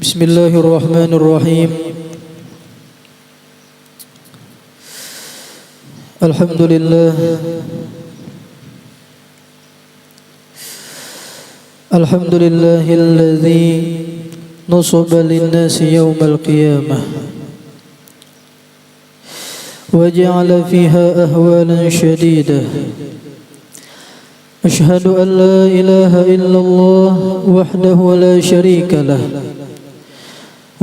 Bismillahirrahmanirrahim. Alhamdulillah. Alhamdulillahilladzi nusaba lin-nasi yawmal qiyamah wa ja'ala fiha ahwalan shadidah. Ashhadu an la ilaha illallah wahdahu la sharika lah.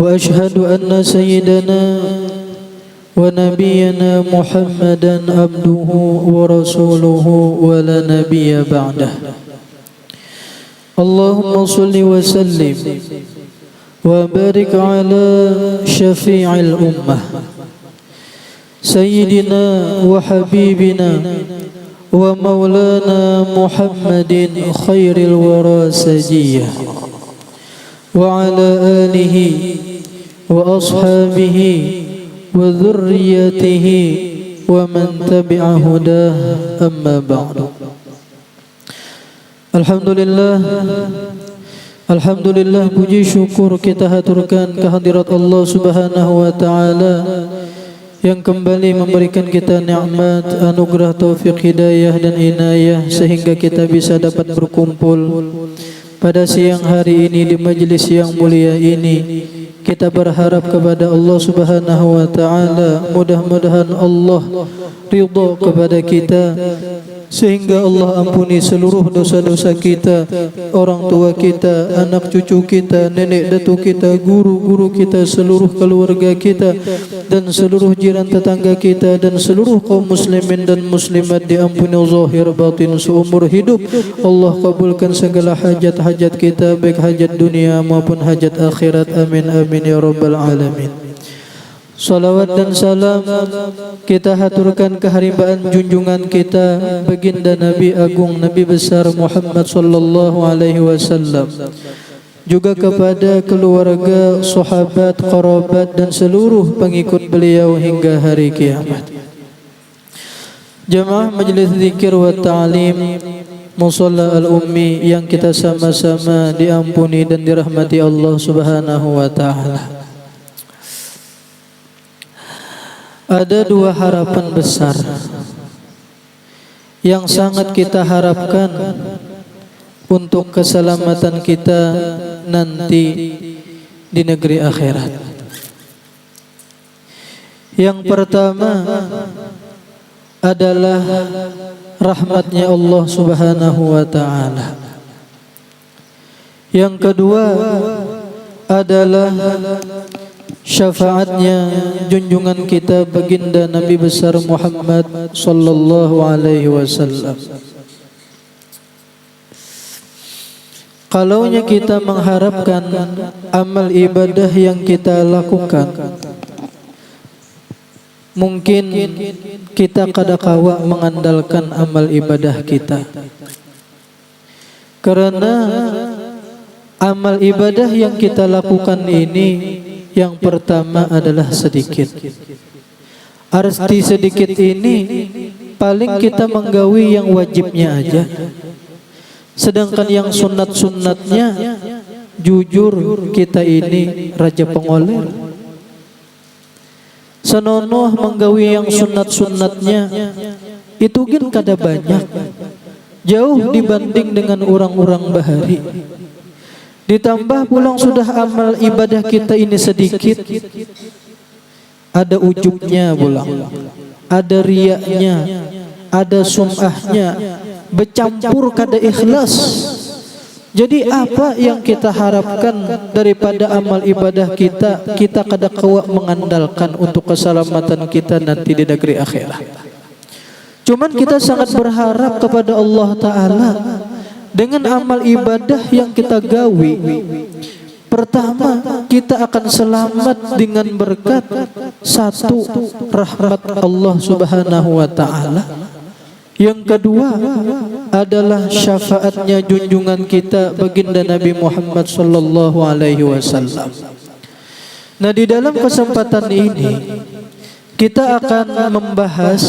Wa ashhadu anna sayyidana wa nabiyyana Muhammadan abduhu wa rasuluhu wa la nabiyya ba'dah. Allahumma salli wa sallim wa barik ala syafi'il ummah sayyidina wa habibina wa maulana Muhammadin khairil wara sajiyah wa ala alihi wa ashabihi wa dhurriyyatihi wa man tabi'a hudah, amma ba'du. Alhamdulillah, puji syukur kita haturkan kehadirat Allah Subhanahu wa taala yang kembali memberikan kita nikmat, anugerah, taufik, hidayah dan inayah sehingga kita bisa dapat berkumpul pada siang hari ini di majlis yang mulia ini. Kita berharap kepada Allah Subhanahu wa taala, mudah-mudahan Allah ridha kepada kita sehingga Allah ampuni seluruh dosa-dosa kita, orang tua kita, anak cucu kita, nenek datuk kita, guru-guru kita, seluruh keluarga kita dan seluruh jiran tetangga kita dan seluruh kaum muslimin dan muslimat diampuni zahir batin seumur hidup. Allah kabulkan segala hajat-hajat kita, baik hajat dunia maupun hajat akhirat. Amin amin ya rabbal alamin. Salawat dan salam kita haturkan keharimbaan junjungan kita baginda Nabi Agung, Nabi besar Muhammad sallallahu alaihi wasallam, juga kepada keluarga, sahabat, kerabat dan seluruh pengikut beliau hingga hari kiamat. Jemaah majlis zikir wa ta'lim Musalla al-Ummi yang kita sama-sama diampuni dan dirahmati Allah Subhanahu wa taala. Ada dua harapan besar yang sangat kita harapkan untuk keselamatan kita nanti di negeri akhirat. Yang pertama adalah rahmatnya Allah Subhanahu wa taala. Yang kedua adalah syafaatnya junjungan kita baginda Nabi besar Muhammad sallallahu alaihi wasallam. Kalaunya kita mengharapkan amal ibadah yang kita lakukan, mungkin kita kadakawa mengandalkan amal ibadah kita, karena amal ibadah yang kita lakukan ini yang pertama adalah sedikit. Arti sedikit ini paling kita menggawi yang wajibnya aja. Sedangkan yang sunat-sunatnya jujur kita ini raja pengoler. Senonoh menggawi yang sunat-sunatnya itu kan kada banyak, jauh dibanding dengan orang-orang bahari. Ditambah pulang sudah amal ibadah kita ini sedikit, ada ujubnya pulang, ada riyaknya, ada sum'ahnya, bercampur kada ikhlas. Jadi apa yang kita harapkan daripada amal ibadah kita, kita kada kawa mengandalkan untuk keselamatan kita nanti di negeri akhirat. Cuman kita sangat berharap kepada Allah Ta'ala dengan amal ibadah yang kita gawi. Pertama, kita akan selamat dengan berkat satu, rahmat Allah Subhanahu wa taala. Yang kedua adalah syafaatnya junjungan kita baginda Nabi Muhammad sallallahu alaihi wasallam. Nah, di dalam kesempatan ini kita akan membahas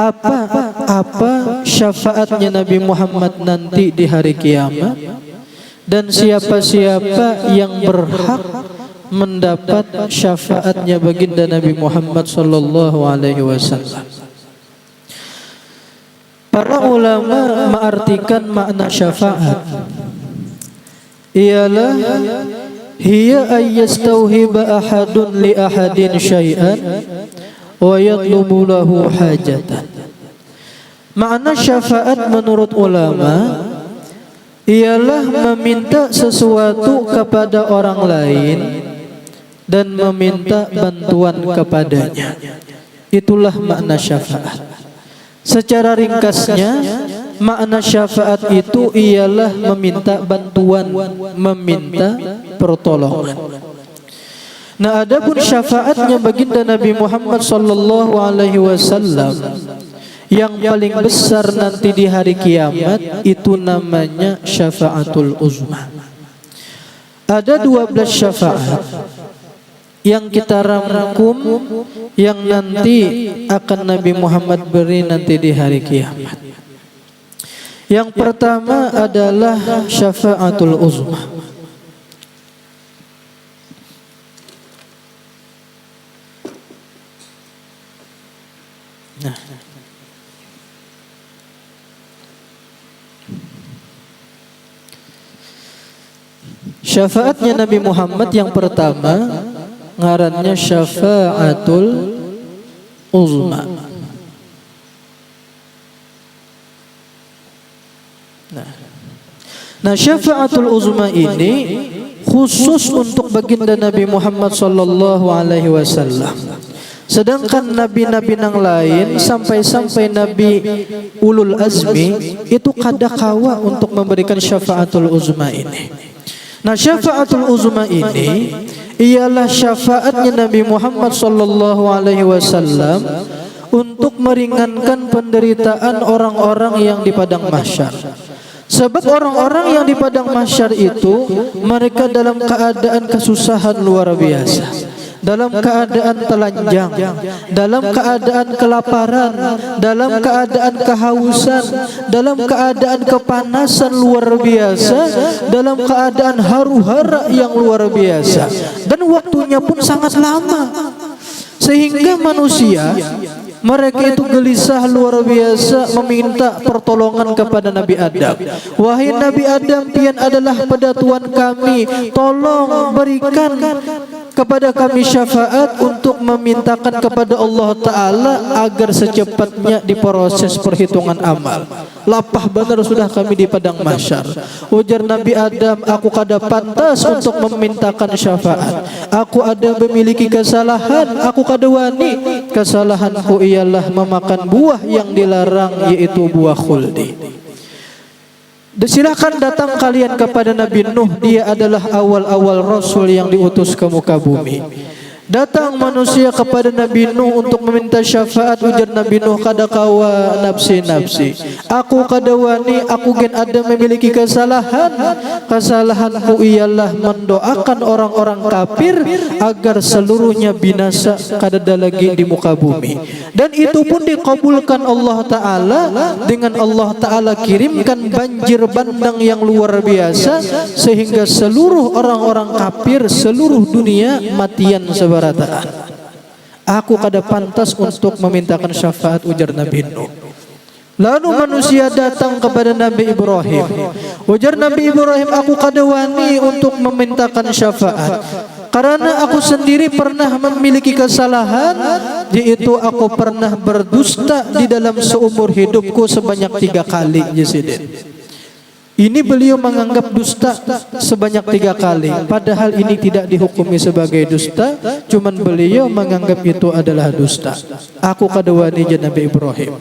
apa syafaatnya Nabi Muhammad nanti di hari kiamat dan siapa-siapa yang berhak mendapat syafaatnya baginda Nabi Muhammad sallallahu alaihi wasallam. Para ulama mengartikan makna syafaat ialah hiya ayyastauhiba ahadun li ahadin syai'an wa yatlubu lahu hajatan. Makna syafaat menurut ulama ialah meminta sesuatu kepada orang lain dan meminta bantuan kepadanya. Itulah makna syafaat. Secara ringkasnya, makna syafaat itu ialah meminta bantuan, meminta pertolongan. Nah, adapun syafaatnya baginda Nabi Muhammad sallallahu alaihi wasallam yang paling besar nanti di hari kiamat itu namanya syafaatul uzma. Ada 12 syafaat yang kita rangkum yang nanti akan Nabi Muhammad beri nanti di hari kiamat. Yang pertama adalah syafaatul uzma. Nah, syafaatnya Nabi Muhammad yang pertama ngarannya syafaatul uzma. Nah, syafaatul uzma ini khusus untuk baginda Nabi Muhammad sallallahu alaihi wasallam. Sedangkan nabi-nabi yang lain sampai-sampai Nabi Ulul Azmi itu kadakawa untuk memberikan syafaatul uzma ini. Nah, syafaatul uzma ini ialah syafaatnya Nabi Muhammad sallallahu alaihi wasallam untuk meringankan penderitaan orang-orang yang di padang mahsyar. Sebab orang-orang yang di padang mahsyar itu mereka dalam keadaan kesusahan luar biasa, dalam keadaan telanjang, dalam keadaan kelaparan, dalam keadaan kehausan, dalam keadaan kepanasan luar biasa, dalam keadaan haru-hara yang luar biasa, dan waktunya pun sangat lama, sehingga manusia mereka itu gelisah luar biasa meminta pertolongan kepada Nabi Adam. Wahai Nabi Adam, pian adalah pada Tuhan kami, tolong berikan kepada kami syafaat untuk memintakan kepada Allah Ta'ala agar secepatnya diproses perhitungan amal. Lapah benar sudah kami di padang mahsyar. Ujar Nabi Adam, aku kada pantas untuk memintakan syafaat. Aku ada memiliki kesalahan, aku kada wani. Kesalahanku ialah memakan buah yang dilarang, yaitu buah khuldi. Silakan datang kalian kepada Nabi Nuh, dia adalah awal-awal Rasul yang diutus ke muka bumi. Datang manusia kepada Nabi Nuh untuk meminta syafaat. Ujar Nabi Nuh, kada kawa nafsi-nafsi, aku kada wani, aku gen ada memiliki kesalahan. Kesalahanku ialah mendoakan orang-orang kafir agar seluruhnya binasa, kada ada lagi di muka bumi. Dan itu pun dikabulkan Allah Ta'ala dengan Allah Ta'ala kirimkan banjir bandang yang luar biasa, sehingga seluruh orang-orang kafir seluruh dunia matian sebarataan. Aku kada pantas untuk memintakan syafaat, ujar Nabi Nuh. Lalu manusia datang kepada Nabi Ibrahim. Ujar Nabi Ibrahim, aku kada wani untuk memintakan syafaat, karena aku sendiri pernah memiliki kesalahan, yaitu aku pernah berdusta di dalam seumur hidupku sebanyak 3 kali. Ini beliau menganggap dusta sebanyak 3 kali, padahal ini tidak dihukumi sebagai dusta, cuman beliau menganggap itu adalah dusta. Aku kada wani, Nabi Ibrahim.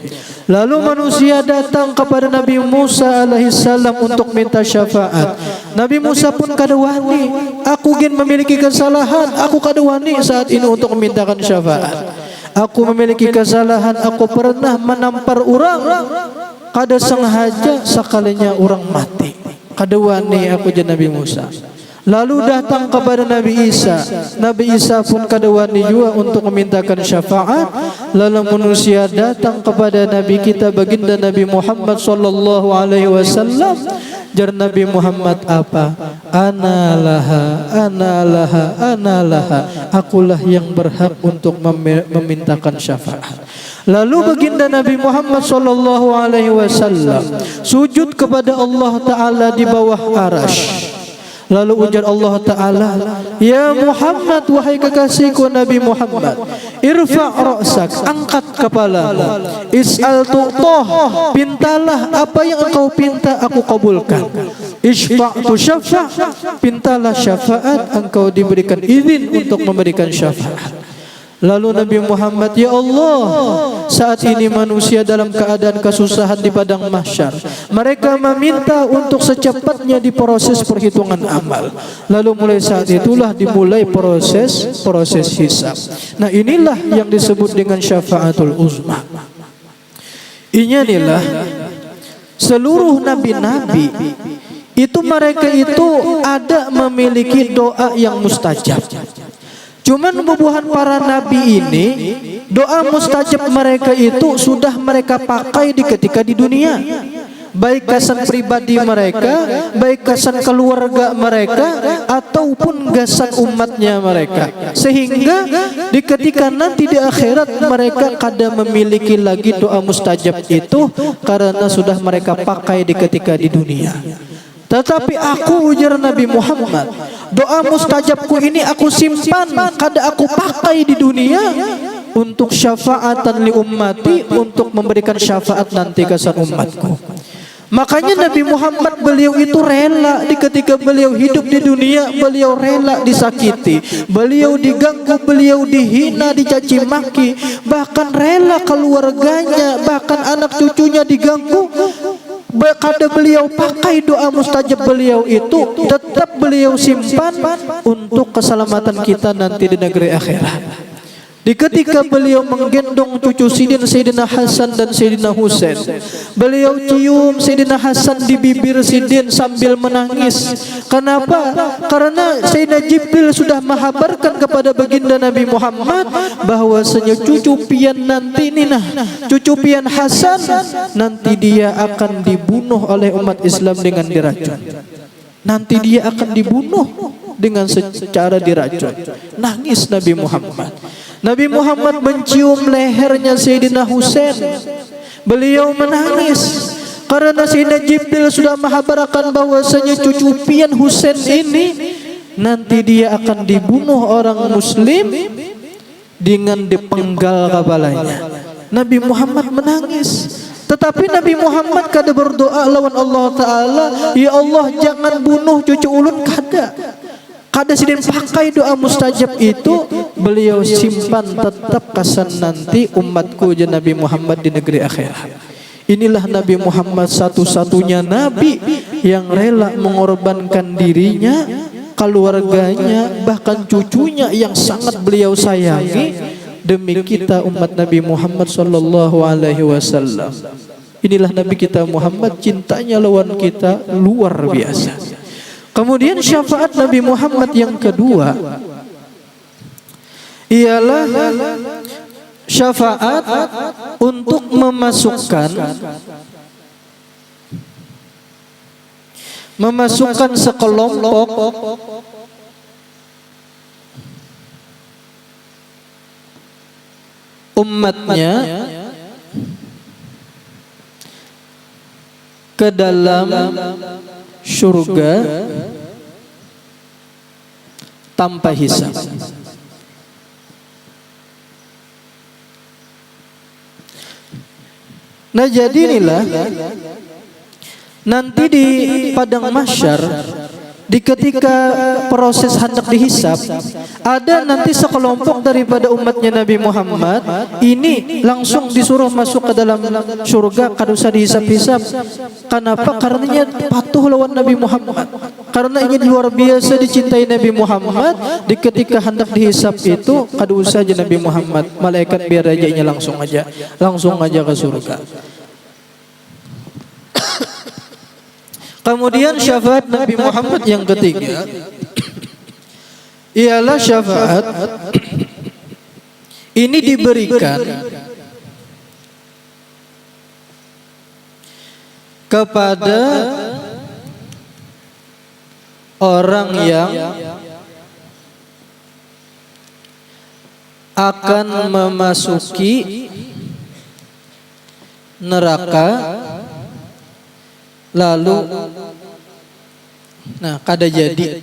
Lalu manusia datang kepada Nabi Musa alaihissalam untuk minta syafaat. Nabi Musa pun kada wani, aku ingin memiliki kesalahan, aku kada wani saat ini untuk memintakan syafaat. Aku memiliki kesalahan, aku pernah menampar orang, kada sengaja sekalinya orang mati. Kada wani aku je Nabi Musa. Lalu datang kepada Nabi Isa. Nabi Isa pun kada wani juga untuk memintakan syafaat. Lalu manusia datang kepada Nabi kita baginda Nabi Muhammad sallallahu alaihi wasallam. Jar Nabi Muhammad apa? Ana laha, ana laha, ana laha. Akulah yang berhak untuk memintakan syafaat. Lalu baginda Nabi Muhammad sallallahu alaihi wasallam sujud kepada Allah Ta'ala di bawah arasy. Lalu ujar Allah Ta'ala, ya Muhammad, wahai kekasihku Nabi Muhammad, irfa' ra'sak, angkat kepalamu, is'al tu'toh, pintalah apa yang engkau pinta aku kabulkan, isfa' tu syafa', pintalah syafaat, engkau diberikan izin untuk memberikan syafaat. Lalu Nabi Muhammad, ya Allah, saat ini manusia dalam keadaan kesusahan di padang mahsyar. Mereka meminta untuk secepatnya diproses perhitungan amal. Lalu mulai saat itulah dimulai proses hisab. Nah, inilah yang disebut dengan syafaatul uzma. Inilah seluruh nabi-nabi itu, mereka itu ada memiliki doa yang mustajab. Cuman bubuhan para nabi ini, doa mustajab mereka itu sudah mereka pakai di ketika di dunia. Baik gasan pribadi mereka, baik gasan keluarga mereka, ataupun gasan umatnya mereka. Sehingga di ketika nanti di akhirat mereka kada memiliki lagi doa mustajab itu, karena sudah mereka pakai di ketika di dunia. Tetapi aku, ujar Nabi Muhammad, doa mustajabku ini aku simpan, kada aku pakai di dunia untuk syafaatan li ummati, untuk memberikan syafaat nanti kesan umatku. Makanya Nabi Muhammad, beliau itu rela di ketika beliau hidup di dunia, beliau rela disakiti, beliau diganggu, beliau dihina, dicaci maki, bahkan rela keluarganya, bahkan anak cucunya diganggu. Kada beliau pakai doa mustajab beliau itu, tetap beliau simpan untuk keselamatan kita nanti di negeri akhirat. Di ketika beliau menggendong cucu Sidin, Sayyidina Hasan dan Sayyidina Husain, beliau cium Sayyidina Hasan di bibir Sidin sambil menangis. Kenapa? Karena Sayyidina Jibril sudah menghabarkan kepada baginda Nabi Muhammad bahwasanya cucu pian nanti ini, cucu pian Hasan nanti dia akan dibunuh oleh umat Islam dengan diracun. Nanti dia akan dibunuh dengan secara diracun. Nangis Nabi Muhammad. Nabi Muhammad mencium lehernya Sayyidina Husain. Beliau menangis karena Sayyidina Jibril sudah menghabarkan bahwasanya cucu pian Husain ini nanti dia akan dibunuh orang muslim dengan dipenggal kepalanya. Nabi Muhammad menangis. Tetapi Nabi Muhammad kada berdoa lawan Allah Ta'ala, ya Allah jangan bunuh cucu ulun, kada sidin pakai doa mustajab itu. Beliau simpan tetap kesan nanti umatku je Nabi Muhammad di negeri akhirat. Inilah Nabi Muhammad satu-satunya nabi yang rela mengorbankan dirinya, keluarganya, bahkan cucunya yang sangat beliau sayangi demi kita umat Nabi Muhammad sallallahu alaihi wasallam. Inilah Nabi kita Muhammad, cintanya lawan kita luar biasa. Kemudian syafaat Nabi Muhammad yang kedua ialah syafaat untuk memasukkan sekelompok umatnya ke dalam surga tanpa hisab. Nah, jadi inilah nanti di padang mahsyar, di ketika proses hendak dihisab, ada nanti sekelompok daripada umatnya Nabi Muhammad ini langsung disuruh masuk ke dalam surga, kada usah dihisab-hisab. Kenapa? Karenanya patuh lawan Nabi Muhammad, karena ingin luar biasa dicintai Nabi Muhammad. Di ketika hendak dihisab itu kada usah aja Nabi Muhammad, malaikat biar aja langsung aja ke surga. Kemudian syafaat Nabi Muhammad yang ketiga ialah syafaat ini diberikan kepada orang yang akan memasuki neraka lalu kada jadi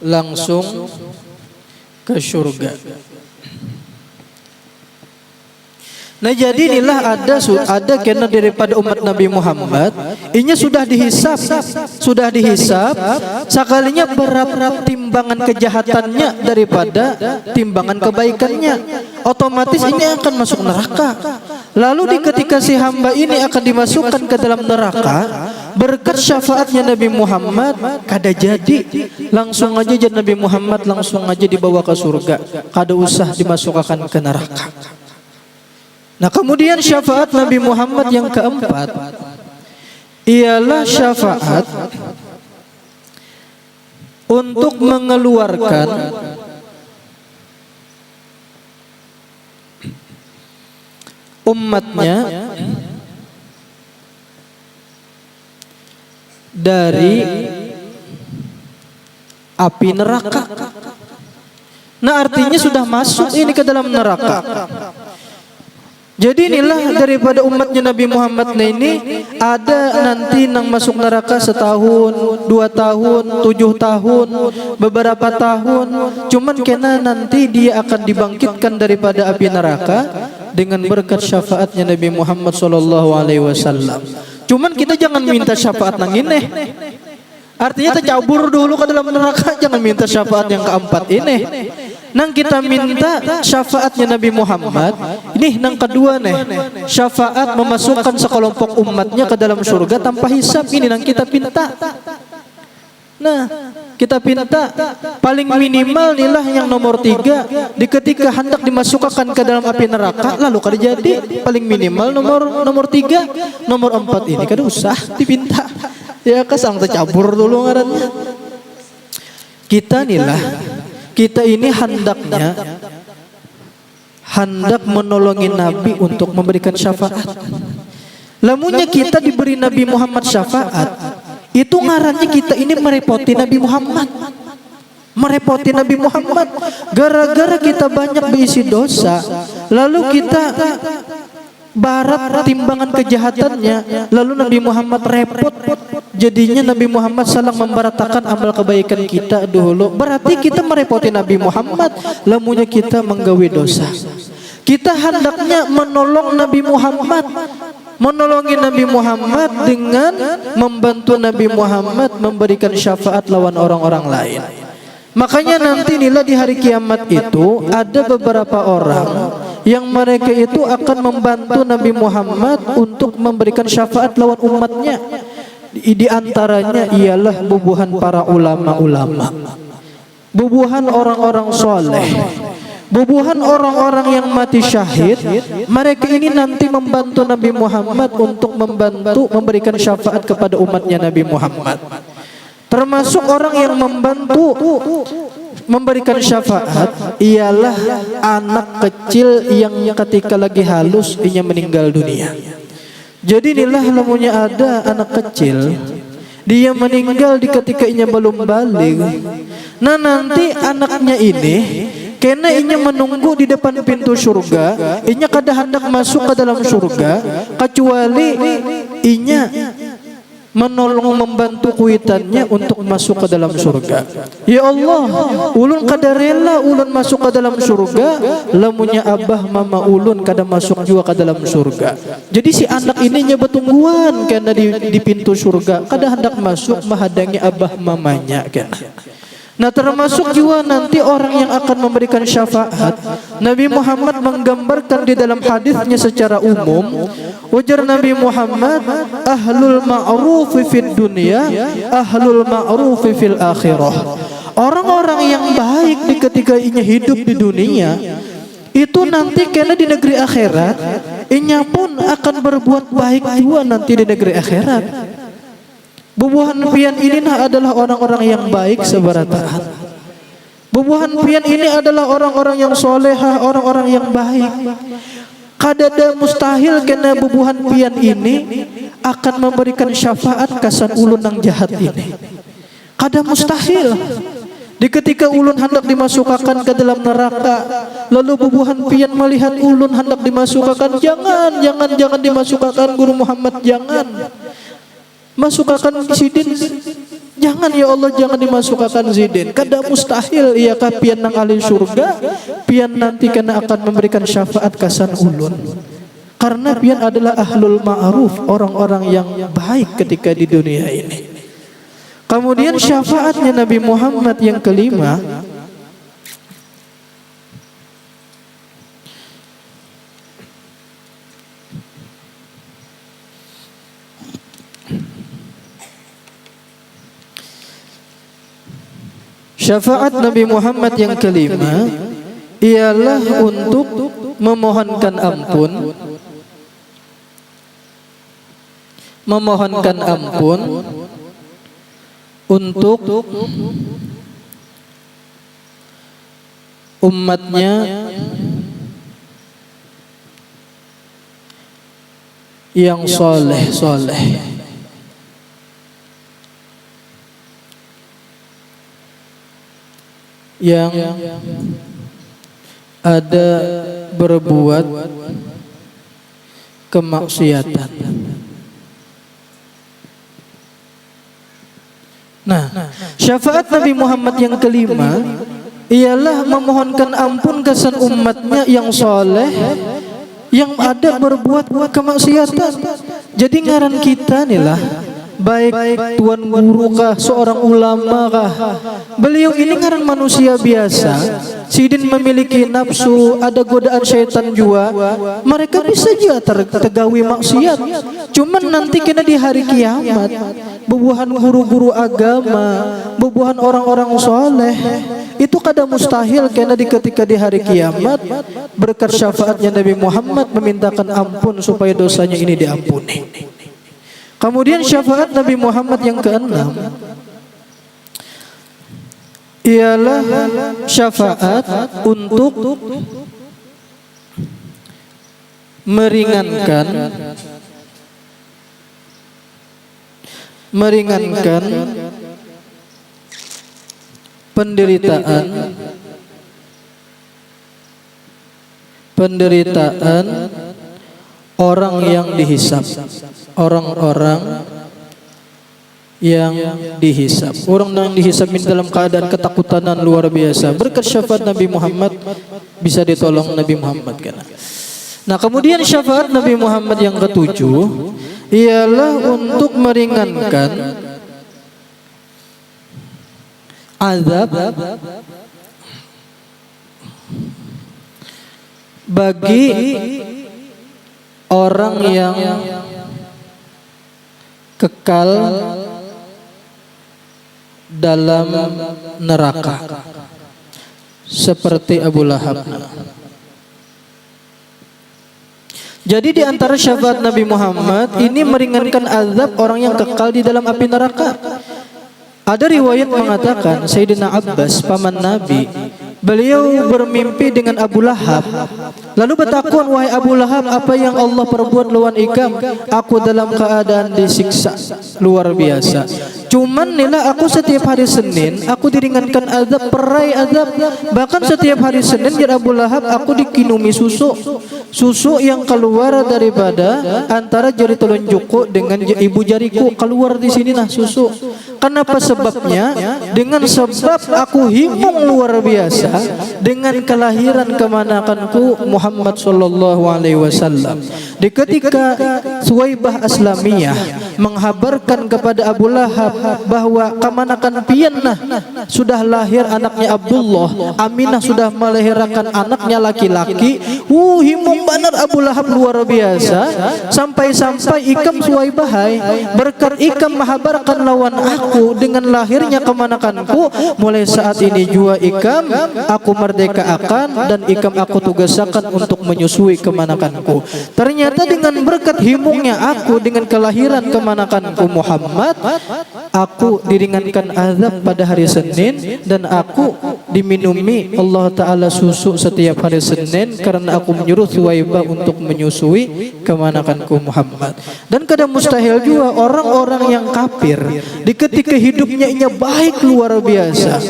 langsung ke surga. Nah jadi inilah ada kena daripada umat Nabi Muhammad, inya sudah dihisap sekalinya berat timbangan kejahatannya daripada timbangan kebaikannya, otomatis ini akan masuk neraka. Lalu ketika si hamba ini akan dimasukkan ke dalam neraka, berkat syafaatnya Nabi Muhammad kada jadi langsung aja Nabi Muhammad langsung aja dibawa ke surga, kada usah dimasukkan ke neraka. Nah kemudian syafaat Nabi Muhammad yang keempat ialah syafaat untuk mengeluarkan umatnya dari api neraka. Nah artinya sudah masuk ini ke dalam neraka. Jadi inilah daripada umatnya Nabi Muhammad ini ada nanti nang masuk neraka setahun, 2 tahun, 7 tahun, beberapa tahun. Cuman kena nanti dia akan dibangkitkan daripada api neraka dengan berkat syafaatnya Nabi Muhammad SAW. Cuman kita jangan minta syafaat nang ini. Artinya tercabur dulu ke dalam neraka, jangan minta syafaat yang keempat ini. Nang kita minta syafaatnya Nabi Muhammad, ini nang kedua nih, syafaat memasukkan sekelompok umatnya ke dalam surga tanpa hisab, ini nang kita pinta. Nah, kita pinta paling minimal inilah yang nomor 3, ketika hendak dimasukkan ke dalam api neraka lalu kada jadi, paling minimal nomor 3, nomor 4 ini kada usah dipinta. Ya kesang tercampur dulu ngarannya. Kita ini hendak menolongi Nabi untuk memberikan syafaat. Lamunnya kita diberi Nabi Muhammad syafaat, itu ngarannya kita ini merepoti Nabi Muhammad. Merepoti Nabi Muhammad gara-gara kita banyak berisi dosa, lalu kita barat timbangan kejahatannya, lalu Nabi Muhammad repot. Jadinya Nabi Muhammad saling membaratakan amal kebaikan kita dulu. Berarti kita merepoti Nabi Muhammad, lamunya kita menggawe dosa. Kita hendaknya menolong Nabi Muhammad, menolongi Nabi Muhammad dengan membantu Nabi Muhammad memberikan syafaat lawan orang-orang lain. Makanya nanti inilah di hari kiamat itu ada beberapa orang yang mereka itu akan membantu Nabi Muhammad untuk memberikan syafaat lawan umatnya. Di antaranya ialah bubuhan para ulama-ulama, bubuhan orang-orang soleh, bubuhan orang-orang yang mati syahid. Mereka ini nanti membantu Nabi Muhammad untuk membantu memberikan syafaat kepada umatnya Nabi Muhammad. Termasuk orang yang membantu memberikan syafaat ialah anak kecil yang ketika lagi halus ia meninggal dunia. Jadi inilah lamunya ada anak kecil, dia meninggal ketika ia belum balik. Nah nanti anaknya ini karena inya menunggu di depan pintu surga, inya kada hendak masuk ke dalam surga kecuali inya menolong membantu kuitannya untuk masuk ke dalam surga. Ya Allah, ulun kada rela ulun masuk ke dalam surga, lamunya abah mama ulun kada masuk juga ke dalam surga. Jadi si anak ini nya betungguan karena di pintu surga, kada hendak masuk menghadangi abah mamanya kan. Nah termasuk juga nanti orang yang akan memberikan syafaat. Nabi Muhammad menggambarkan di dalam hadisnya secara umum, ujar Nabi Muhammad, ahlul ma'ruf fid dunya, ahlul ma'ruf fil akhirah. Orang-orang yang baik ketika inya hidup di dunia, itu nanti karena di negeri akhirat, inya pun akan berbuat baik juga nanti di negeri akhirat. Bubuhan pian ini adalah orang-orang yang baik seberataan. Bubuhan pian ini adalah orang-orang yang solehah, orang-orang yang baik. Kadada mustahil kena bubuhan pian ini akan memberikan syafaat kasan ulun yang jahat ini. Kada mustahil. Di ketika ulun hendak dimasukkan ke dalam neraka, lalu bubuhan pian melihat ulun hendak dimasukkan, jangan dimasukkan Guru Muhammad, jangan. Masukkan Sidin, jangan ya Allah, jangan dimasukkan Sidin. Kada mustahil iakah pian nang ahli surga, pian nanti kena akan memberikan syafaat kasan ulun. Karena pian adalah ahlul ma'ruf, orang-orang yang baik ketika di dunia ini. Kemudian syafaatnya Nabi Muhammad yang kelima, syafaat Nabi Muhammad yang kelima ialah untuk memohonkan ampun, untuk umatnya yang soleh, yang ada berbuat kemaksiatan. Nah, syafaat Nabi Muhammad yang kelima ialah memohonkan ampun kesan umatnya yang soleh, yang ada berbuat kemaksiatan. Jadi ngaran kita nih lah, baik tuan guru kah, seorang ulama kah, beliau ini ngaran manusia biasa. Sidin memiliki nafsu, ada godaan syaitan juga. Mereka bisa juga tergawi maksiat. Cuman nanti kena di hari kiamat, bubuhan guru-guru agama, bubuhan orang-orang soleh, itu kada mustahil kena ketika di hari kiamat berkat syafaatnya Nabi Muhammad memintakan ampun supaya dosanya ini diampuni. Kemudian syafaat Nabi Muhammad yang keenam ialah syafaat untuk meringankan penderitaan orang yang dihisab, orang-orang yang dihisab, orang yang dihisab dalam keadaan ketakutan dan luar biasa. Berkat syafaat Nabi Muhammad bisa ditolong Nabi Muhammad kan. Nah, kemudian syafaat Nabi Muhammad yang ketujuh ialah untuk meringankan azab bagi orang yang kekal dalam neraka seperti Abu Lahab. Jadi di antara syafaat Nabi Muhammad ini meringankan azab orang yang kekal di dalam api neraka. Ada riwayat mengatakan Sayyidina Abbas paman Nabi, beliau bermimpi dengan Abu Lahab. Lalu bertakun, wahai Abu Lahab, apa yang Allah perbuat lawan ikam? Aku dalam keadaan disiksa luar biasa. Cuman nila aku setiap hari Senin aku diringankan azab, perai azab. Bahkan setiap hari Senin ya Abu Lahab aku dikinumi susu yang keluar daripada antara jari telunjukku dengan ibu jariku, keluar di sini nah susu. Kenapa sebabnya? Dengan sebab aku himung luar biasa dengan kelahiran kemanakanku Muhammad sallallahu alaihi wasallam. Di ketika Suwaibah Aslamiyah menghabarkan kepada Abu Lahab bahwa kemanakan pianah sudah lahir anaknya Abdullah, Aminah sudah melahirkan anaknya laki-laki. Himung benar Abu Lahab luar biasa, sampai-sampai ikam Suwaibah berkat ikam menghabarkan lawan aku dengan lahirnya kemanakanku, mulai saat ini jua ikam aku merdeka akan dan ikam aku tugasakan untuk menyusui kemanakanku. Ternyata ternyata dengan berkat himungnya aku, dengan kelahiran kemanakanku Muhammad, aku diringankan azab pada hari Senin, dan aku diminumi Allah Ta'ala susu setiap hari Senin karena aku menyuruh Thuwaibah untuk menyusui kemanakanku Muhammad. Dan kadang mustahil juga orang-orang yang kafir di ketika hidupnya inya baik luar biasa,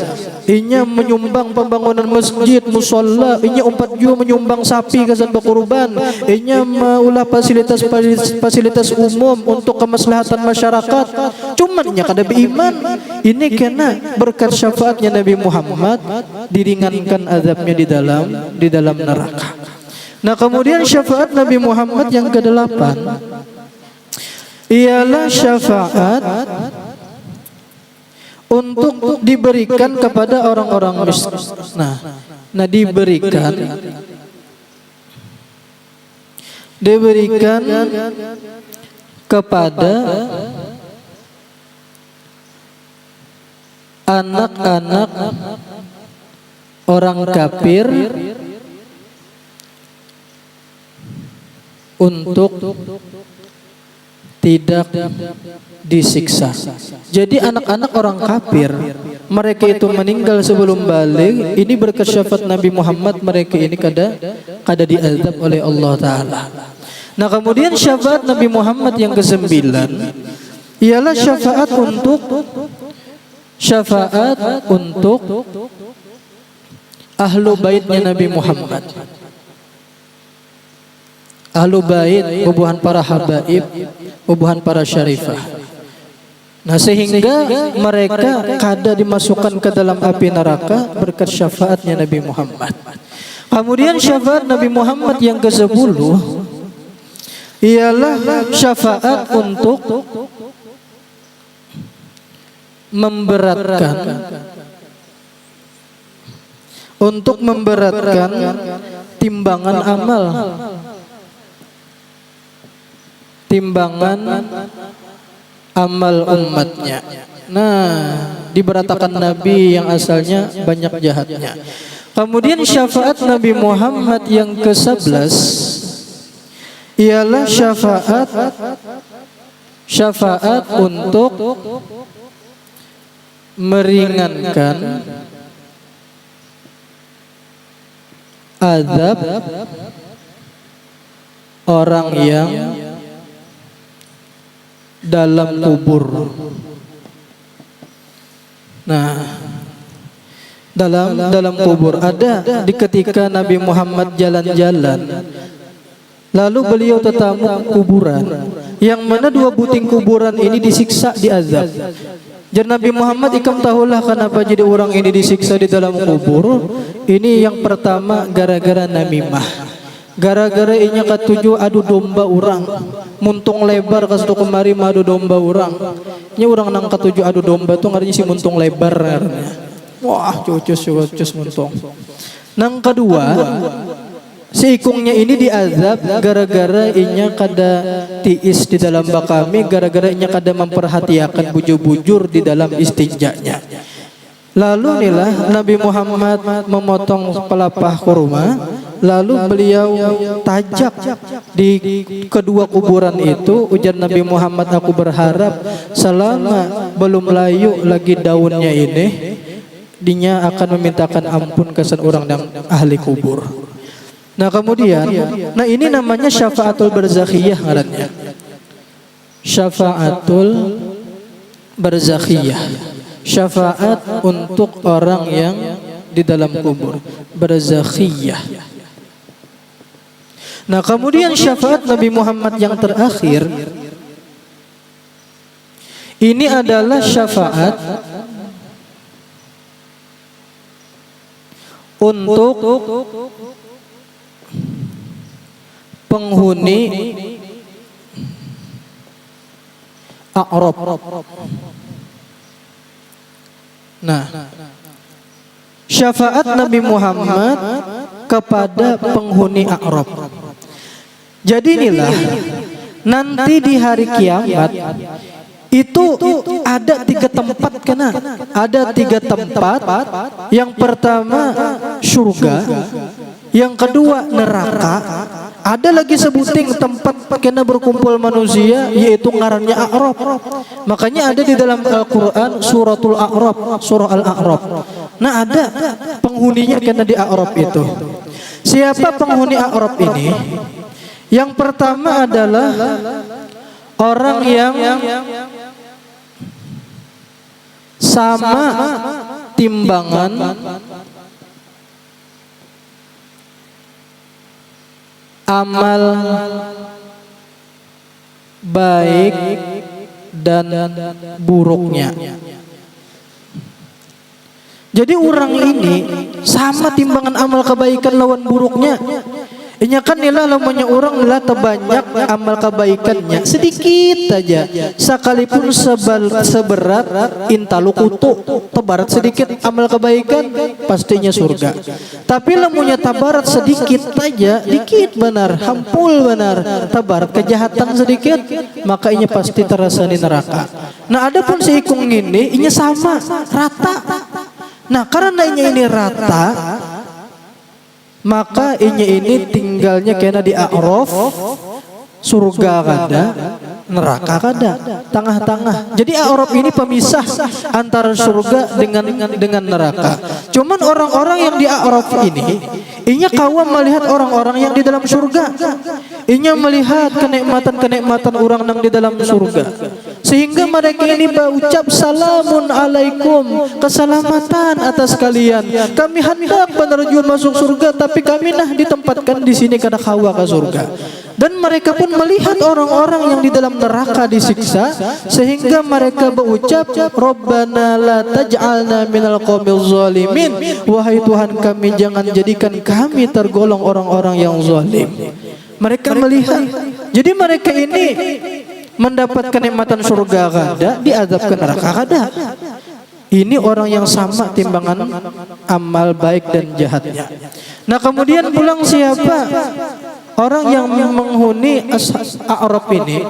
inya menyumbang pembangunan masjid, musola, inya 4 juga menyumbang sapi kesan berkurban, inya maulah fasilitas umum untuk kemaslahatan masyarakat, cuman inya kada beriman. Ini karena berkat syafaatnya Nabi Muhammad diringankan azabnya di dalam neraka. Nah, kemudian syafaat Nabi Muhammad yang ke-8 ialah syafaat untuk diberikan kepada orang-orang miskin. Nah, diberikan kepada anak-anak orang kafir untuk tidak disiksa. Jadi anak-anak orang kafir, mereka itu meninggal sebelum balik, ini berkat syafaat Nabi Muhammad, mereka ini kada diazab oleh Allah Ta'ala. Nah, kemudian syafaat Nabi Muhammad yang ke-9 ialah syafaat untuk ahlu baitnya Nabi Muhammad. Ahlu bait, bubuhan para habaib, bubuhan para syarifah. Nah, sehingga mereka kada dimasukkan ke dalam api neraka berkat syafaatnya Nabi Muhammad. Kemudian syafaat Nabi Muhammad yang ke-10 ialah syafaat untuk memberatkan timbangan amal umatnya. Nah, diberatakan Nabi yang asalnya banyak jahatnya. Kemudian syafaat Nabi Muhammad yang ke-11 ialah syafaat untuk meringankan azab orang yang dalam kubur. Nah, dalam kubur ada di ketika Nabi Muhammad jalan-jalan, lalu beliau tetamu kuburan, yang mana 2 buting kuburan ini disiksa, diazab. Jadi Nabi Muhammad, ikam tahulah kenapa jadi orang ini disiksa di dalam kubur? Ini yang pertama gara-gara namimah. Gara-gara inya katuju adu domba orang, muntung lebar kasutu kemari madu domba orang. Ini orang nang katuju adu domba tuh ngaranya si muntung lebar ngaranya. Wah, cucus muntung. Nang kedua, si ikungnya ini diazab gara-gara inya kada tiis di dalam bakami, gara-gara inya kada memperhatikan bujur-bujur di dalam istinjanya. Lalu inilah Nabi Muhammad memotong pelapah kurma, lalu beliau tajak di kedua kuburan itu. Ujar Nabi Muhammad, aku berharap selama belum layu lagi daunnya ini, dinya akan memintakan ampun kesan orang dan ahli kubur. Nah, kemudian, nah ini namanya syafaatul barzakhiyah ngarannya. Syafaatul barzakhiyah. Syafaat untuk orang yang di dalam kubur, barzakhiyah. Nah, kemudian syafaat Nabi Muhammad yang terakhir ini adalah syafaat untuk penghuni A'rab. Nah, syafaat Nabi Muhammad kepada penghuni A'rab. Jadi inilah nanti di hari kiamat itu ada 3 tempat kena. Ada 3 tempat. Yang pertama surga, yang kedua neraka, Ada lagi sebuting tempat kena berkumpul manusia, yaitu ngarannya A'raf. Makanya ada di dalam Al-Quran suratul A'raf, surah Al-A'raf. Nah ada penghuninya kena di A'raf itu. Siapa penghuni A'raf ini? Yang pertama adalah orang yang sama timbangan amal baik dan buruknya. Jadi orang ini sama timbangan amal kebaikan lawan buruknya. Inya kan nila lamanya orang lah terbanyak amal kebaikannya sedikit aja, sekalipun seberat intalu kutu, tebarat sedikit amal kebaikan pastinya surga. Tapi lamunya tabarat sedikit aja, dikit benar, hampul benar, tabarat kejahatan sedikit, maka inya pasti terasa di neraka. Nah adapun si ikung ini inya sama rata. Nah karena inya ini rata, maka inya ini tinggalnya kena di A'raf, surga kada, neraka kada, tengah-tengah. Jadi A'raf ini pemisah antara surga dengan neraka. Cuman orang-orang yang di A'raf ini, inya kawan melihat orang-orang yang di dalam surga. Inya melihat kenikmatan-kenikmatan orang yang di dalam surga. Sehingga mereka ini berucap salamun alaikum, keselamatan atas kalian. Kami hendak penerjun masuk surga, tapi kami nah ditempatkan di sini karena kawa ke surga. Dan mereka pun melihat orang-orang yang di dalam neraka disiksa, sehingga mereka berucap Rabbana la taj'alna minal qaumil zalimin. Wahai Tuhan kami, jangan jadikan kami tergolong orang-orang yang zalim. Mereka melihat, jadi mereka ini mendapat kenikmatan surga kada, diazab ke neraka kada. Ini orang yang sama timbangan amal baik dan jahatnya. Nah kemudian pulang siapa? Orang yang menghuni A'raf ini.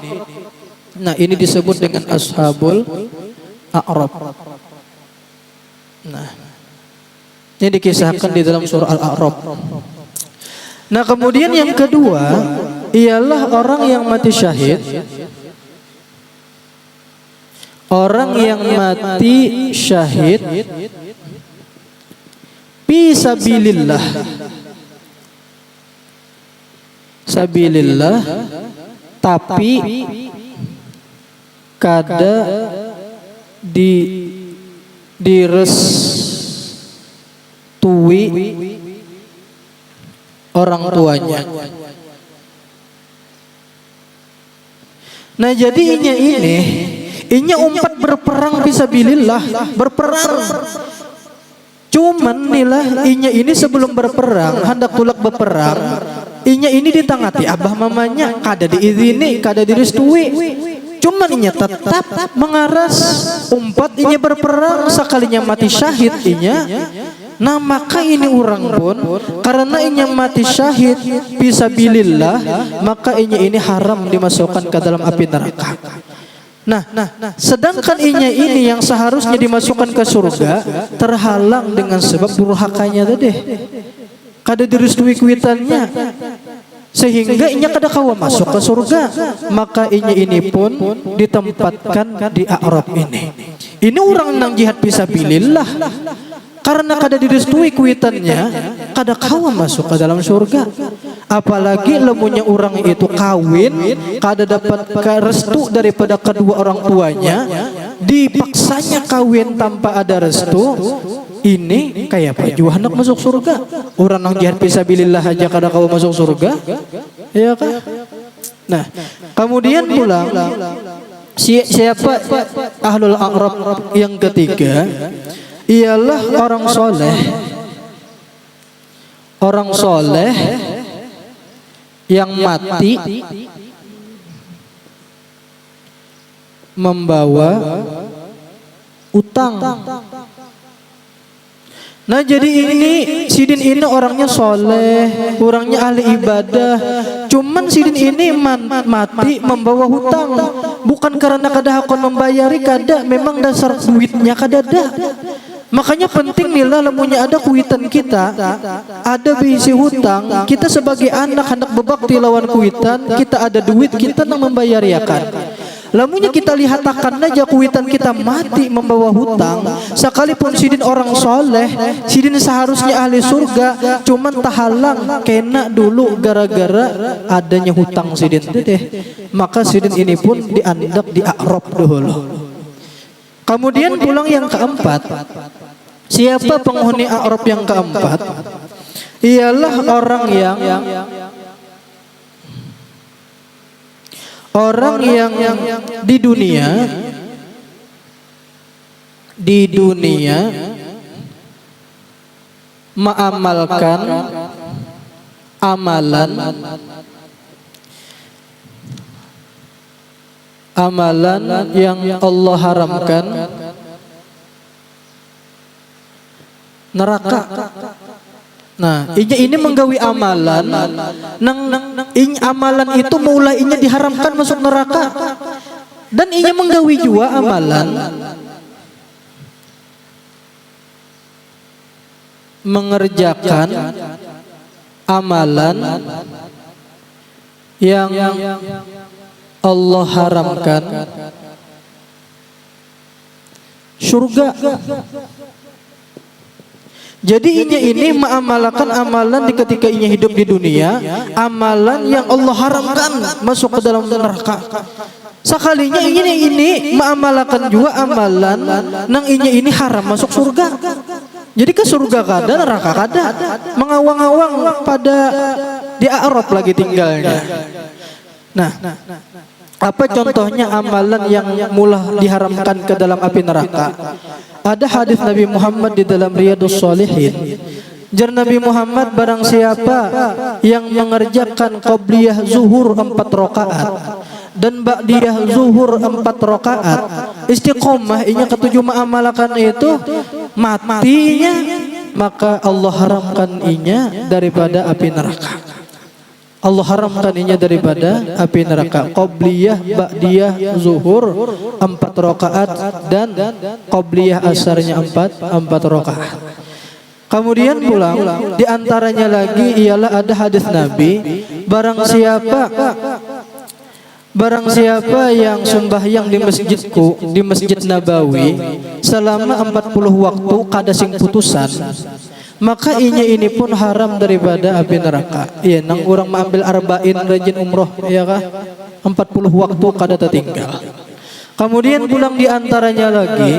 Nah ini disebut dengan ashabul A'raf. Nah ini dikisahkan di dalam surah Al-A'raf. Nah kemudian yang kedua ialah orang yang mati syahid. Orang yang mati syahid fisabilillah, sabilillah, tapi kada direstui orang tuanya. Nah jadi inya umpat berperang fisabilillah, berperang. Cuman nilah inya ini sebelum berperang, hendak tulak berperang, inya ini ditangati abah mamanya, kada diizini, kada direstui. Cuman inya tetap mengaras umpat inya berperang, sekalinya mati syahid inya. Nah maka ini orang pun karena inya mati syahid fisabilillah, maka inya ini haram dimasukkan ke dalam api neraka. Nah, sedangkan inya ini yang seharusnya dimasukkan ke surga terhalang dengan sebab durhakanya tadi, kada direstui kuitannya, sehingga inya kada kawa masuk ke surga. Maka inya ini pun ditempatkan di A'raf ini. Ini orang nang jihad fisabilillah, karena kada direstui kuitannya, kada kawa masuk ke dalam surga. Apalagi lemunya orang itu kawin, kada dapat restu daripada kedua orang tuanya, dipaksanya kawin tanpa ada restu. Ini kayak apa juga hendak masuk surga? Orang yang jihad fisabilillah aja kada kawa masuk surga, ya kan? Nah, kemudian pula siapa ahlul A'raf yang ketiga? Ialah orang soleh. Orang soleh yang mati membawa utang. Nah jadi ini sidin ini orangnya soleh, orangnya ahli ibadah. Cuman sidin ini mati membawa hutang, bukan karena kada hakon membayari, kada, memang dasar duitnya kada ada. Makanya penting nila lamunnya ada kuitan kita, ada bisi hutang, kita sebagai anak hendak bebakti lawan kuitan, kita ada duit kita nang membayar yakan. Lamunnya kita lihat akan aja kuitan kita mati membawa hutang, sekalipun sidin orang soleh, sidin seharusnya ahli surga, cuman tahalang kena dulu gara-gara adanya hutang sidin deh. Maka sidin ini pun diandak di a'rab dulu. Kemudian pulang yang keempat. Siapa penghuni a'rab yang keempat? Ialah orang yang di dunia mengamalkan amalan yang Allah haramkan, neraka. Nah, ini menggawi amalan amalan itu mulai diharamkan masuk neraka. Dan inya menggawi juga amalan mengerjakan amalan yang Allah haramkan surga. Jadi ini mengamalkan amalan di ketika inya hidup di dunia, amalan yang Allah haramkan masuk ke dalam neraka. Sekalinya ini mengamalkan juga amalan nang inya ini haram masuk surga. Jadi ke surga kada, neraka kada, mengawang-awang pada di a'rab lagi tinggalnya. Nah, apa contohnya amalan yang mula diharamkan ke dalam api neraka? Ada hadis Nabi Muhammad di dalam Riyadhus Shalihin. Jar Nabi Muhammad, barang siapa yang mengerjakan qabliyah zuhur 4 rakaat dan ba'diyah zuhur 4 rakaat, istiqomah inya ketujuh mengamalkan itu, matinya maka Allah haramkan inya daripada api neraka. Allah haramkan inya daripada api neraka. Qabliyah, ba'diyah, zuhur 4 rakaat dan qabliyah asarnya 4 rakaat. Kemudian pulang di antaranya lagi ialah ada hadis Nabi, barang siapa yang sembahyang di masjidku, di Masjid Nabawi selama 40 waktu kada sing putusan, maka ini pun haram daripada api neraka. Iya, nang orang mengambil arba'in rajin umroh, ya kah? 40 waktu kada tertinggal. Kemudian pulang di antaranya lagi,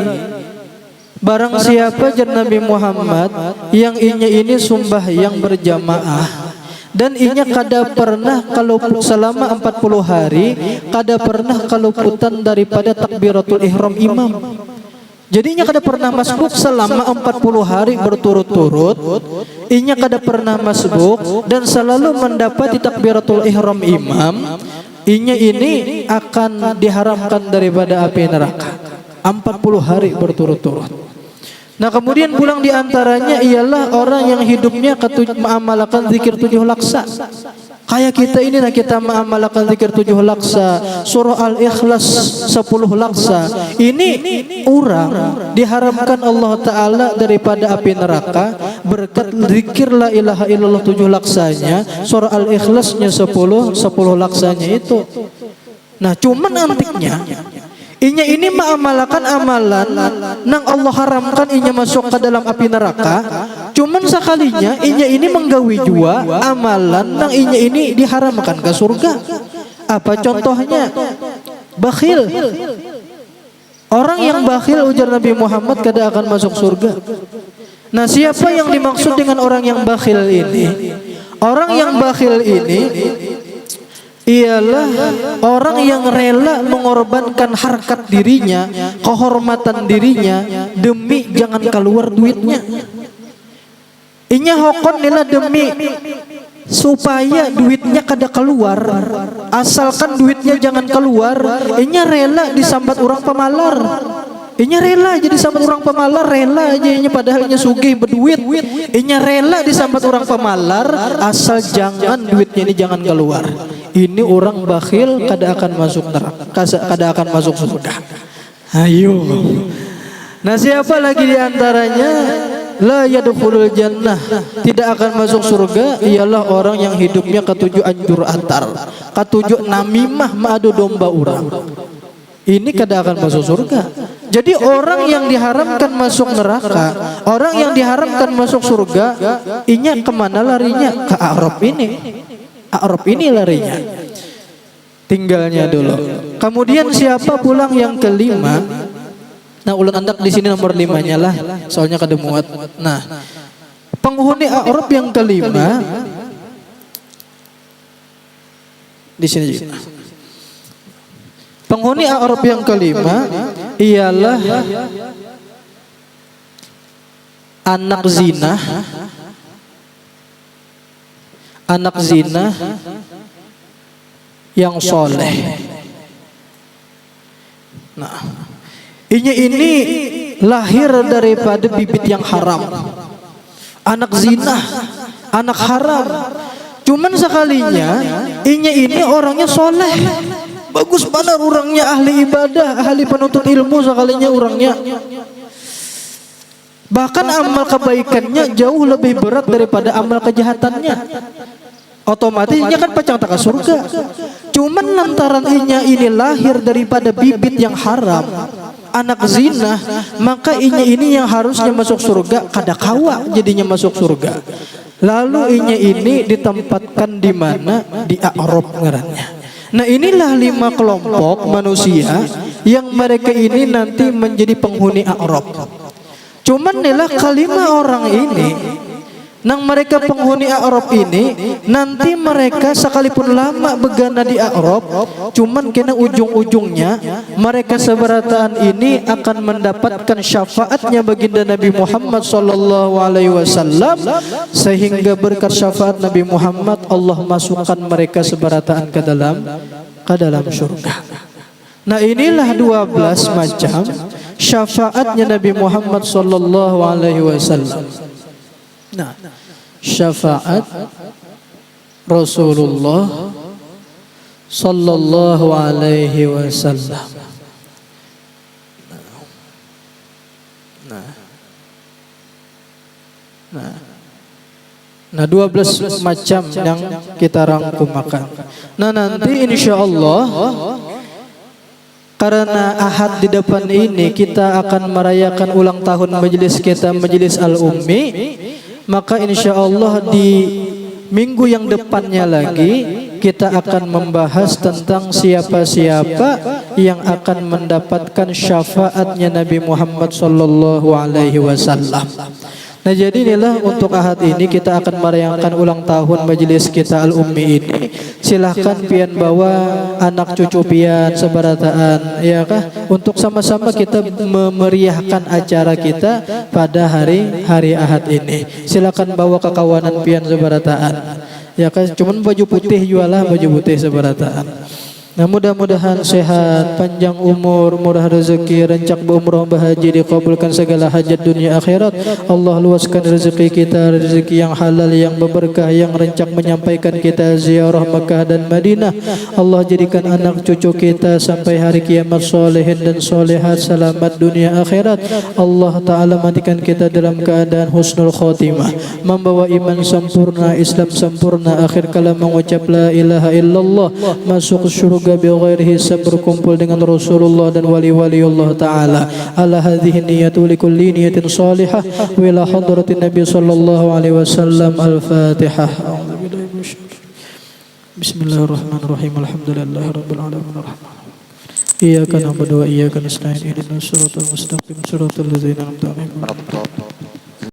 barang siapa jar Nabi Muhammad yang ini sumbah yang berjamaah dan inya kada pernah kalau selama 40 hari kada pernah keluputan daripada takbiratul ihram imam. Jadinya kada pernah masbuk selama 40 hari berturut-turut. Inya kada pernah masbuk dan selalu mendapati takbiratul ihram imam. Inya ini akan diharamkan daripada api neraka 40 hari berturut-turut. Nah, kemudian pulang di antaranya ialah orang yang hidupnya mengamalkan zikir 7 laksa. Kayak kita ini, nah kita mengamalkan zikir 7 laksa, surah Al-Ikhlas 10 laksa. Ini orang diharamkan Allah Ta'ala daripada api neraka berkat zikir la ilaha illallah 7 laksanya, surah Al-Ikhlasnya 10 laksanya itu. Nah, cuman antiknya inya ini mengamalkan amalan nang Allah haramkan inya masuk ke dalam api neraka. Cuman sekalinya inya ini menggawi jua amalan nang inya ini diharamkan ke surga. Apa contohnya? Bakhil. Orang yang bakhil ujar Nabi Muhammad kada akan masuk surga. Nah, siapa yang dimaksud dengan orang yang bakhil ini? Orang yang bakhil ini ialah orang yang rela mengorbankan harkat dirinya, kehormatan dirinya demi jangan keluar duitnya. Inya hokon nila demi supaya duitnya kada keluar, asalkan duitnya jangan keluar, inya rela disambat orang pemalar. Inya rela jadi sambat orang pemalar, rela aja inya padahal inya sugih berduit. Inya rela disambat orang pemalar asal jangan duitnya ini jangan keluar. Ini orang bakhil kada akan masuk neraka, kada akan masuk surga. Ayo. Nah, siapa lagi di antaranya la yadkhulul jannah, tidak akan masuk surga, ialah orang yang hidupnya ketujuh anjur atar, ketujuh namimah madu domba orang. Ini kada akan masuk surga. Jadi orang yang diharamkan masuk neraka, orang yang diharamkan masuk surga, inya kemana larinya? Ke Arab ini. Arab ini larinya. Tinggalnya dulu. Kemudian siapa pulang yang kelima? Nah, ulun andak di sini nomor 5-nya lah, soalnya kada muat. Nah, penghuni Arab yang kelima di sini juga. Penghuni Arab yang kelima ialah anak zina, anak zina yang soleh. Nah, ini lahir daripada bibit yang haram. Anak zina, anak haram. Cuman sekalinya ini orangnya soleh. Bagus benar orangnya, ahli ibadah, ahli penuntut ilmu sekalinya orangnya. Bahkan amal kebaikannya jauh lebih berat daripada amal kejahatannya. Otomatisnya kan pacang tak ke surga. Cuman lantaran ini lahir daripada bibit yang haram, anak zina, maka ini yang harusnya masuk surga kada kawa jadinya masuk surga. Lalu ini ditempatkan di mana? Di Arab ngarannya. Nah, inilah 5 kelompok manusia yang mereka ini nanti menjadi penghuni Arab. Cuman inilah kelima orang ini, nang mereka penghuni Arab ini, nanti mereka sekalipun lama begana di Arab, cuman kena ujung-ujungnya mereka seberataan ini akan mendapatkan syafaatnya baginda Nabi Muhammad sallallahu alaihi wasallam, sehingga berkat syafaat Nabi Muhammad Allah masukkan mereka seberataan ke dalam surga. Nah, inilah 12 macam syafaatnya Nabi Muhammad sallallahu alaihi wasallam. Nah, syafaat Rasulullah sallallahu alaihi wasallam. Nah, 12 macam yang kita rangkumakan. Nah, nanti insyaallah karena Ahad di depan ini kita akan merayakan ulang tahun majelis kita, Majelis Al-Ummi. Maka insya Allah di minggu yang depannya lagi kita akan membahas tentang siapa-siapa yang akan mendapatkan syafaatnya Nabi Muhammad sallallahu alaihi wasallam. Nah, jadi inilah untuk Ahad ini kita akan merayakan ulang tahun majelis kita Al-Ummi ini. Silahkan pian bawa anak cucu pian seberataan, ya kah? Untuk sama-sama kita memeriahkan acara kita pada hari Ahad ini. Silakan bawa kekawanan pian seberataan, ya kah? Cuman baju putih jualah, baju putih seberataan. Nah, mudah-mudahan sehat, panjang umur, murah rezeki, rencak berumrah berhaji, dikabulkan segala hajat dunia akhirat. Allah luaskan rezeki kita, rezeki yang halal, yang berberkah, yang rencak menyampaikan kita ziarah Makkah dan Madinah. Allah jadikan anak cucu kita sampai hari kiamat solehin dan solehat, selamat dunia akhirat. Allah Ta'ala matikan kita dalam keadaan husnul khotimah, membawa iman sempurna, Islam sempurna, akhir kalam mengucap la ilaha illallah, masuk surga bighairi hisab, berkumpul dengan Rasulullah dan wali-wali Allah Ta'ala. Ala hadhihi niyatu likulli niyatin salihah wa ila hadratin Nabi sallallahu alaihi wasallam. Al-Fatihah. Bismillahirrahmanirrahim. Alhamdulillahi rabbil alamin. Iyyaka na'budu wa iyyaka nasta'in. Ihdinas siratal mustaqim, siratal ladzina an'amta 'alaihim.